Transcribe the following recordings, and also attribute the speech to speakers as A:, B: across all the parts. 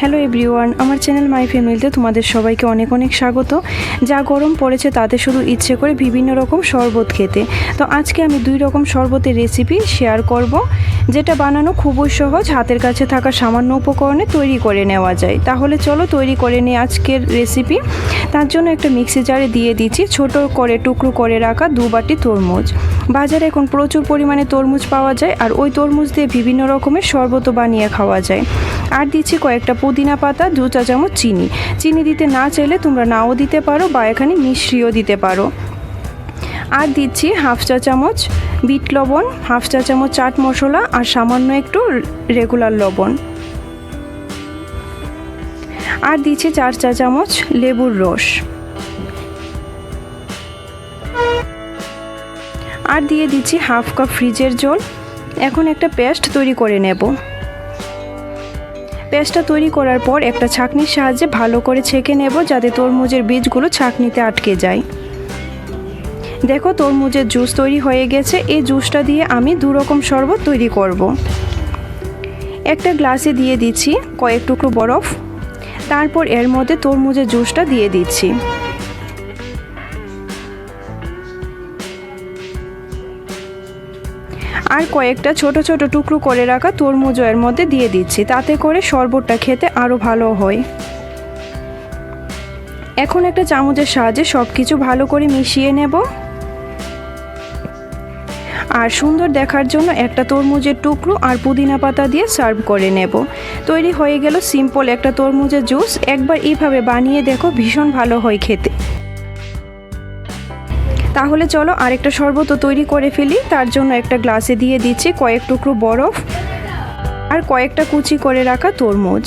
A: Hello everyone, আমার channel my ফ্যামিলিতে তোমাদের সবাইকে অনেক অনেক স্বাগত। যা গরম পড়েছে তাতে শুধু ইচ্ছে করে বিভিন্ন রকম শরবত খেতে। তো আজকে আমি 2 রকম শরবতের রেসিপি শেয়ার করব, যেটা বানানো খুবই সহজ, হাতের কাছে থাকা সামান্য উপকরণে তৈরি করে নেওয়া যায়। তাহলে চলো তৈরি করে নিই আজকের রেসিপি। তার জন্য একটা মিক্সি জারে দিয়ে দিচ্ছি ছোট করে টুকরো করে রাখা 2 বাটি তরমুজ। বাজারে এখন প্রচুর পরিমাণে তরমুজ পাওয়া যায়, আর ওই তরমুজ দিয়ে বিভিন্ন রকমের শরবতও বানিয়ে খাওয়া যায়। আর দিচ্ছি কয়েকটা পুদিনা পাতা, 2 চা চামচ চিনি দিতে না চাইলে তোমরা নাও দিতে পারো বা এখানে মিশ্রিও দিতে পারো। আর দিচ্ছি 1/2 চা চামচ বিট লবণ, 1/2 চা চামচ চাট মশলা আর সামান্য একটু রেগুলার লবণ। আর দিচ্ছি 4 চা চামচ লেবুর রস। আর দিয়ে দিচ্ছি 1/2 কাপ ফ্রিজের জল। এখন একটা পেস্ট তৈরি করে নেব। পেস্টটা তৈরি করার পর একটা ছাঁকনির সাহায্যে ভালো করে ছেঁকে নেব, যাতে তরমুজের বীজগুলো ছাঁকনিতে আটকে যায়। দেখো তরমুজের জুস তৈরি হয়ে গেছে। এই জুসটা দিয়ে আমি 2 রকম শরবত তৈরি করব। একটা গ্লাসে দিয়ে দিচ্ছি কয়েক টুকরো বরফ, তারপর এর মধ্যে তরমুজের জুসটা দিয়ে দিচ্ছি। আর কয়েকটা ছোট ছোট টুকরো করে রাখা তরমুজও এর মধ্যে দিয়ে দিচ্ছি, তাতে করে শরবতটা খেতে আরও ভালো হয়। এখন একটা চামচের সাহায্যে সব কিছু ভালো করে মিশিয়ে নেব। আর সুন্দর দেখার জন্য একটা তরমুজের টুকরো আর পুদিনা পাতা দিয়ে সার্ভ করে নেব। তৈরি হয়ে গেল সিম্পল একটা তরমুজের জুস। একবার এইভাবে বানিয়ে দেখো, ভীষণ ভালো হয় খেতে। তাহলে চলো আরেকটা শরবতও তৈরি করে ফেলি। তার জন্য একটা গ্লাসে দিয়ে দিচ্ছি কয়েক টুকরো বরফ আর কয়েকটা কুচি করে রাখা তরমুজ।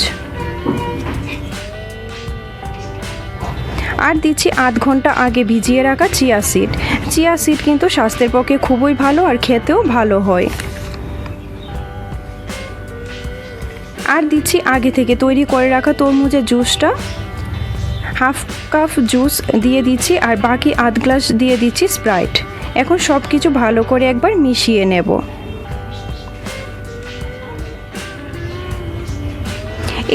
A: আর দিচ্ছি আধ ঘন্টা আগে ভিজিয়ে রাখা চিয়া সিড কিন্তু স্বাস্থ্যের পক্ষে খুবই ভালো আর খেতেও ভালো হয়। আর দিচ্ছি আগে থেকে তৈরি করে রাখা তরমুজের জুসটা, 1/2 কাপ জুস দিয়ে দিচ্ছি, আর বাকি আধ গ্লাস দিয়ে দিচ্ছি স্প্রাইট। এখন সব কিছু ভালো করে একবার মিশিয়ে নেব।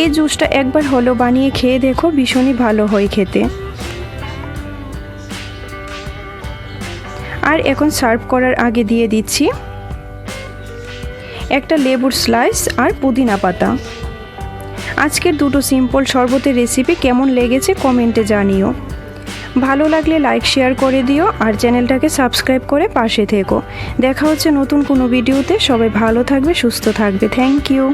A: এই জুসটা একবার হলো বানিয়ে খেয়ে দেখো, ভীষণই ভালো হয় খেতে। আর এখন সার্ভ করার আগে দিয়ে দিচ্ছি একটা লেবুর স্লাইস আর পুদিনা পাতা। আজকের 2টো সিম্পল শরবতের রেসিপি কেমন লেগেছে কমেন্টে জানিও। ভালো লাগলে লাইক শেয়ার করে দিও, আর চ্যানেলটাকে সাবস্ক্রাইব করে পাশে থেকো। দেখা হচ্ছে নতুন কোনো ভিডিওতে। সবাই ভালো থাকবে, সুস্থ থাকবে। Thank you.